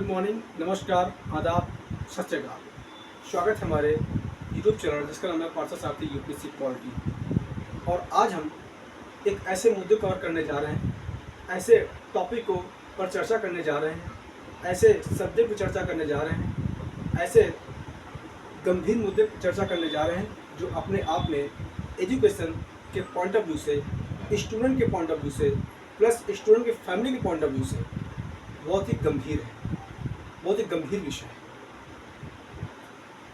Morning, नमस्कार, आदाब, सत श्री अकाल। स्वागत है हमारे यूट्यूब चैनल जिसका नाम है पार्थसारथी यूपीएससी क्वालिटी। और आज हम एक ऐसे मुद्दे कवर करने जा रहे हैं, ऐसे टॉपिक को पर चर्चा करने जा रहे हैं, ऐसे सब्जेक्ट पर चर्चा करने जा रहे हैं, ऐसे गंभीर मुद्दे पर चर्चा करने जा रहे हैं जो अपने आप में एजुकेशन के पॉइंट ऑफ व्यू से, स्टूडेंट के पॉइंट ऑफ व्यू से, प्लस स्टूडेंट के फैमिली के पॉइंट ऑफ व्यू से बहुत ही गंभीर है, बहुत ही गंभीर विषय है।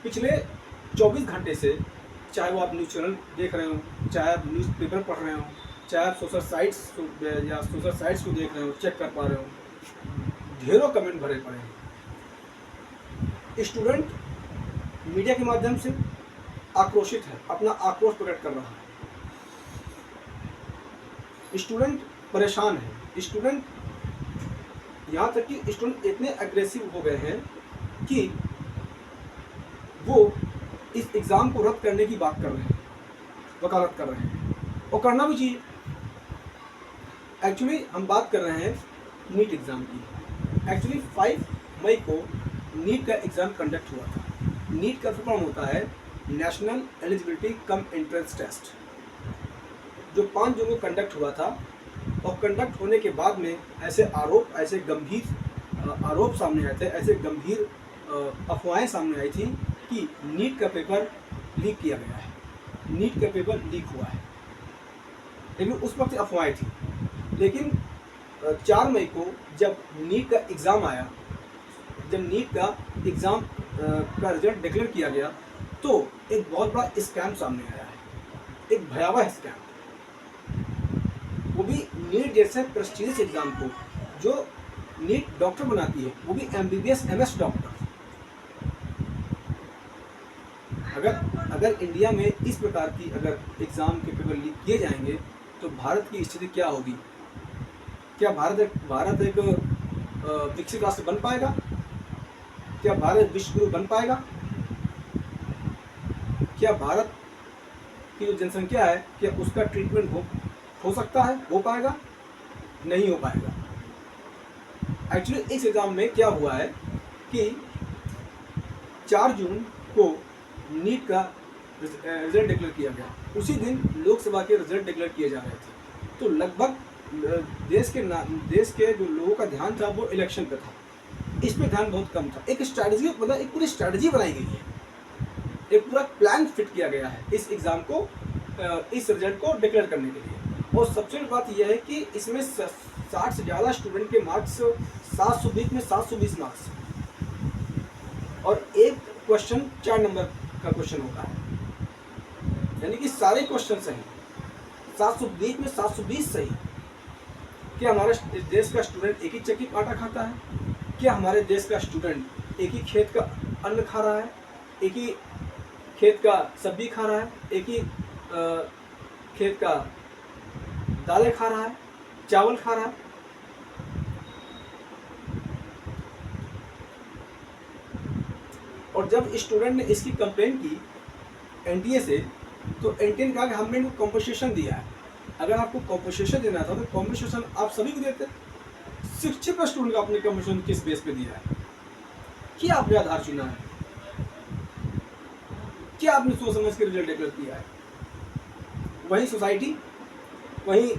पिछले 24 घंटे से, चाहे वो आप न्यूज़ चैनल देख रहे हो, चाहे आप न्यूज़ पेपर पढ़ रहे हो, चाहे आप सोशल साइट्स को देख रहे हो, चेक कर पा रहे हो, ढेरों कमेंट भरे पड़े हैं। स्टूडेंट मीडिया के माध्यम से आक्रोशित है, अपना आक्रोश प्रकट कर रहा है। स्टूडेंट परेशान है। स्टूडेंट यहाँ तक कि स्टूडेंट इतने एग्रेसिव हो गए हैं कि वो इस एग्ज़ाम को रद्द करने की बात कर रहे हैं, वकालत कर रहे हैं, और करना भी चाहिए। एक्चुअली हम बात कर रहे हैं नीट एग्ज़ाम की। एक्चुअली 5 मई को नीट का एग्ज़ाम कंडक्ट हुआ था। नीट का फुल फॉर्म होता है national eligibility cum entrance test, जो 5 जून को कंडक्ट हुआ था। और कंडक्ट होने के बाद में ऐसे गंभीर आरोप सामने आए थे, ऐसे गंभीर अफवाहें सामने आई थी कि नीट का पेपर लीक किया गया है, नीट का पेपर लीक हुआ है। लेकिन उस वक्त अफवाहें थी। लेकिन 4 मई को जब नीट का एग्ज़ाम आया, जब नीट का एग्ज़ाम का रिजल्ट डिक्लेयर किया गया, तो एक बहुत बड़ा स्कैम सामने आया है, एक भयावह स्कैम। वो भी नीट जैसे प्रेस्टीजियस एग्ज़ाम को, जो नीट डॉक्टर बनाती है, वो भी MBBS MS डॉक्टर। अगर इंडिया में इस प्रकार की अगर एग्ज़ाम के पेपर लीक किए जाएंगे तो भारत की स्थिति क्या होगी? क्या भारत एक विकसित राष्ट्र बन पाएगा? क्या भारत विश्व गुरु बन पाएगा? क्या भारत की जो जनसंख्या है, क्या उसका ट्रीटमेंट हो सकता है, हो पाएगा? नहीं हो पाएगा। एक्चुअली इस एग्ज़ाम में क्या हुआ है कि 4 जून को नीट का रिजल्ट डिक्लेयर किया गया, उसी दिन लोकसभा के रिजल्ट डिक्लेयर किए जा रहे थे। तो लगभग देश के जो लोगों का ध्यान था वो इलेक्शन पे था, इस पे ध्यान बहुत कम था। एक स्ट्रैटेजी, मतलब एक पूरी स्ट्रैटेजी बनाई गई है, एक पूरा प्लान फिट किया गया है इस एग्ज़ाम को, इस रिजल्ट को डिक्लेयर करने के लिए। और सबसे बड़ी बात यह है कि इसमें 60 से ज़्यादा स्टूडेंट के मार्क्स, 720 में 720 मार्क्स, और एक क्वेश्चन 4 नंबर का क्वेश्चन होता है, यानी कि सारे क्वेश्चन सही, 720 में 720 सही। क्या हमारे देश का स्टूडेंट एक ही चक्की का आटा खाता है? क्या हमारे देश का स्टूडेंट एक ही खेत का अन्न खा रहा है, एक ही खेत का सब्जी खा रहा है, एक ही खेत का दालें खा रहा है, चावल खा रहा है? और जब स्टूडेंट ने इसकी कंप्लेंट की एनटीए से, तो एनटीए ने कहा कि हमने इनको कॉम्पनसेशन दिया है। अगर आपको कॉम्पनसेशन देना था तो कॉम्पनसेशन आप सभी को देते। 60% स्टूडेंट का आपने कॉम्पनसेशन किस बेस पे दिया है? क्या आपने आधार चुना है? क्या आपने सोच समझ के रिजल्ट डिक्लेयर किया है? वही सोसाइटी, वहीं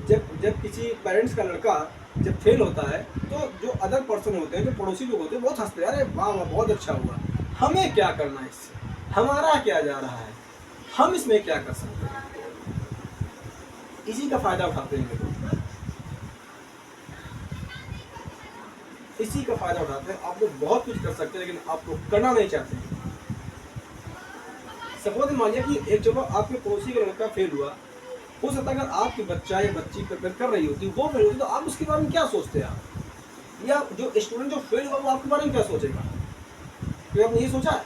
जब किसी पेरेंट्स का लड़का जब फेल होता है तो जो अदर पर्सन होते हैं, जो पड़ोसी लोग होते हैं, बहुत हंसते हैं, अरे वाह वाह बहुत अच्छा हुआ, हमें क्या करना है इससे, हमारा क्या जा रहा है, हम इसमें क्या कर सकते हैं। इसी का फायदा उठाते हैं लोग, इसी का फायदा उठाते हैं। आप लोग बहुत कुछ कर सकते हैं, लेकिन आप लोग करना नहीं चाहते। सपोज मानिए कि एक जगह आपके पड़ोसी का लड़का फेल हुआ, हो सकता है अगर आपकी बच्चा या बच्ची प्रिपेयर कर रही होती, वो फेल होती, तो आप उसके बारे में क्या सोचते हैं? आप या जो स्टूडेंट जो फेल हुआ वो आपके बारे में क्या सोचेगा? तो आपने ये सोचा है?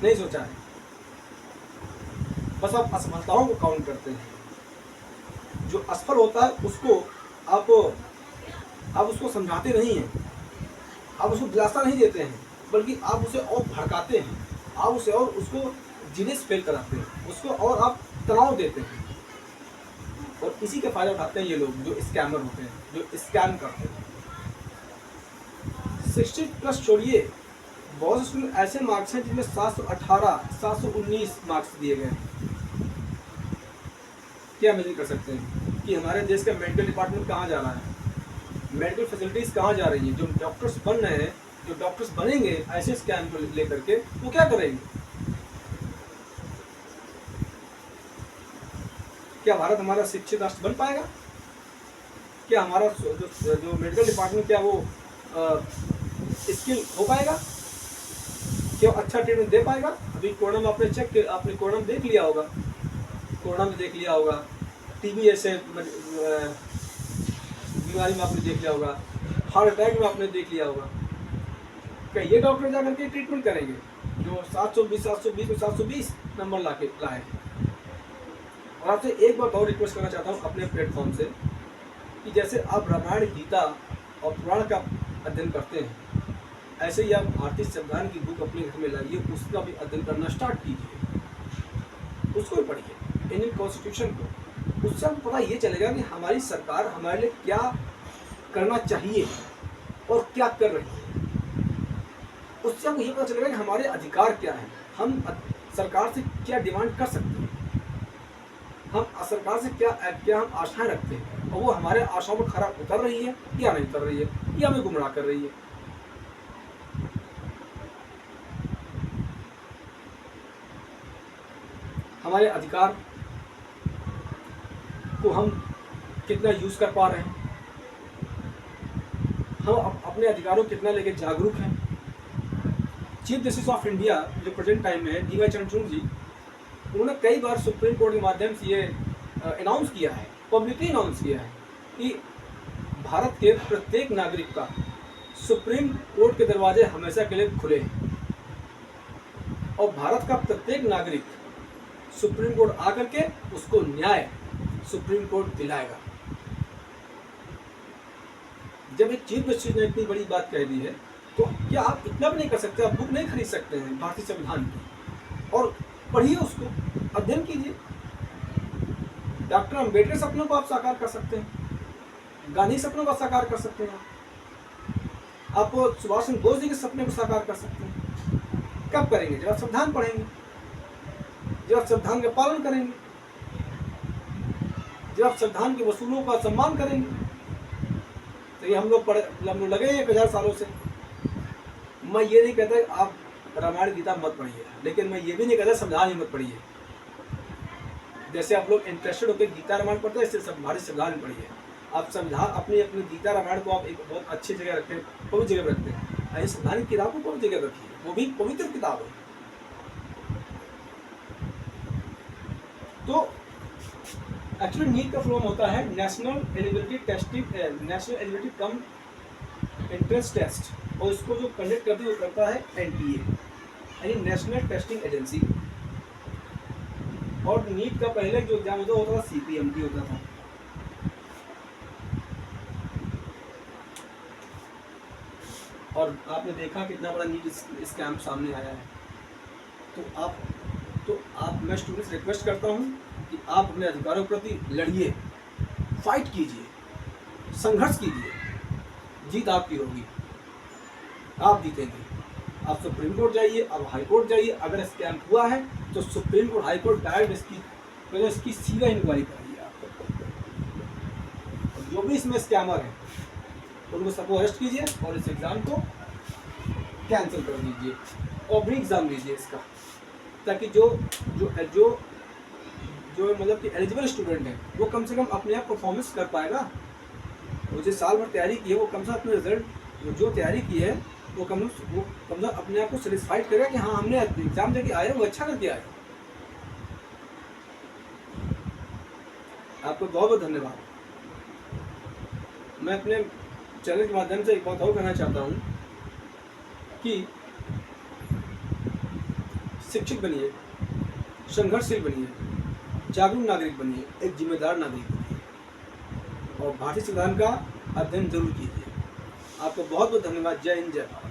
नहीं सोचा है। बस आप असफलताओं को काउंट करते हैं। जो असफल होता है उसको आप उसको समझाते नहीं हैं, आप उसको दिलासा नहीं देते हैं, बल्कि आप उसे और भड़काते हैं, आप उसे और उसको जीनेस फेल कराते हैं, उसको और आप तनाव देते हैं। और इसी का फायदा उठाते हैं ये लोग जो स्कैमर होते हैं, जो स्कैम करते हैं। 60+ छोड़िए, बहुत स्कूल में ऐसे मार्क्स हैं जिनमें 718, 719 मार्क्स दिए गए हैं। क्या इमेजिन कर सकते हैं कि हमारे देश का मेडिकल डिपार्टमेंट कहाँ जा रहा है, मेडिकल फैसिलिटीज़ कहाँ जा रही हैं। जो डॉक्टर्स बन रहे हैं, जो डॉक्टर्स बनेंगे ऐसे स्कैम को लेकर के, वो क्या करेंगे? क्या भारत हमारा शिक्षित राष्ट्र बन पाएगा? क्या हमारा जो मेडिकल डिपार्टमेंट, क्या वो स्किल हो पाएगा? क्या अच्छा ट्रीटमेंट दे पाएगा? अभी कोरोना में आपने कोरोना में देख लिया होगा, टीबी ऐसे बीमारी में आपने देख लिया होगा, हार्ट अटैक में आपने देख लिया होगा। क्या ये डॉक्टर जाकर के ट्रीटमेंट करेंगे जो 720 में 720 नंबर लाए? और आपसे एक बात और रिक्वेस्ट करना चाहता हूँ अपने प्लेटफॉर्म से, कि जैसे आप रामायण, गीता और पुराण का अध्ययन करते हैं, ऐसे ही आप भारतीय संविधान की बुक अपने घर में लाइए, उसका भी अध्ययन करना स्टार्ट कीजिए, उसको भी पढ़िए, इंडियन कॉन्स्टिट्यूशन को। उससे आपको पता ये चलेगा कि हमारी सरकार हमारे लिए क्या करना चाहिए और क्या कर रही है। उससे आपको ये पता चलेगा कि हमारे अधिकार क्या हैं, हम सरकार से क्या डिमांड कर सकते हैं, हम सरकार से क्या हम आशाएं रखते हैं, और वो हमारे आशाओं पर खरा उतर रही है या नहीं उतर रही है, या हमें गुमराह कर रही है। हमारे अधिकार को हम कितना यूज कर पा रहे हैं, हम अपने अधिकारों को कितना लेके जागरूक हैं। चीफ जस्टिस ऑफ इंडिया जो प्रेजेंट टाइम में है, डी वाई चंद्रचूड़ जी, उन्होंने कई बार सुप्रीम कोर्ट के माध्यम से ये अनाउंस किया है, पब्लिकली अनाउंस किया है कि भारत के प्रत्येक नागरिक का सुप्रीम कोर्ट के दरवाजे हमेशा के लिए खुले हैं, और भारत का प्रत्येक नागरिक सुप्रीम कोर्ट आकर के उसको न्याय सुप्रीम कोर्ट दिलाएगा। जब एक चीफ जस्टिस ने इतनी बड़ी बात कह दी है, तो क्या आप इतना भी नहीं कर सकते? आप बुक नहीं खरीद सकते हैं भारतीय संविधान की और पढ़िए, उसको अध्ययन कीजिए। डॉक्टर अम्बेडकर सपनों को आप साकार कर सकते हैं, गांधी सपनों को साकार कर सकते हैं, आप सुभाष चंद्र बोस जी के सपने को साकार कर सकते हैं। कब करेंगे? जब आप संविधान पढ़ेंगे, जब आप संविधान का पालन करेंगे, जब आप संविधान के वसूलों का सम्मान करेंगे। तो ये हम लोग लगे हैं 1000 सालों से। मैं ये नहीं कहता आप रामायण गीता मत पढ़िए, लेकिन मैं ये भी नहीं कहता संविधान ही मत पढ़िए। जैसे आप लोग इंटरेस्टेड होकर गीता रामायण पढ़ते हैं, इससे भारतीय संविधान पढ़िए। आप संविधान अपनी गीता रामायण को आप एक बहुत अच्छी जगह रखते हैं, पवित्र जगह रखते हैं, ऐसे संविधान की किताब को पवित्र जगह रखिए, वो भी पवित्र किताब है। तो एक्चुअली नीट का फॉर्म होता है national eligibility cum entrance test, और इसको जो कंडक्ट करती है वो करता है NTA, यानी नेशनल टेस्टिंग एजेंसी। और नीट का पहले जो एग्जाम होता था CPMT होता था। और आपने देखा कितना बड़ा नीट स्कैम सामने आया है। तो आप मैं स्टूडेंट्स रिक्वेस्ट करता हूँ कि आप अपने अधिकारों के प्रति लड़िए, फाइट कीजिए, संघर्ष कीजिए, जीत आपकी होगी, आप जीतेंगे। आप सुप्रीम कोर्ट जाइए, आप हाई कोर्ट जाइए, अगर स्कैम हुआ है तो supreme court, high court direct इसकी सीधा इंक्वायरी कराइए आप। जो भी इसमें स्कैमर है उनको सबको अरेस्ट कीजिए और इस एग्ज़ाम को कैंसिल कर दीजिए और भी एग्ज़ाम लीजिए इसका, ताकि जो मतलब कि एलिजिबल स्टूडेंट है वो कम से कम अपने आप परफॉर्मेंस कर पाएगा। वो जो साल भर तैयारी की है वो कम से कम अपने रिजल्ट जो तैयारी की है वो कम से कम अपने आप को सेटिस्फाइड करेगा कि हाँ हमने एग्जाम देके आए वो अच्छा करके आए। आपको बहुत बहुत धन्यवाद। मैं अपने चैनल के माध्यम से एक बात और कहना चाहता हूँ कि शिक्षित बनिए, संघर्षशील बनिए, जागरूक नागरिक बनिए, एक जिम्मेदार नागरिक बनिए और भारतीय संविधान का अध्ययन जरूर कीजिए। आपको बहुत बहुत धन्यवाद। जय हिंद, जय भारत।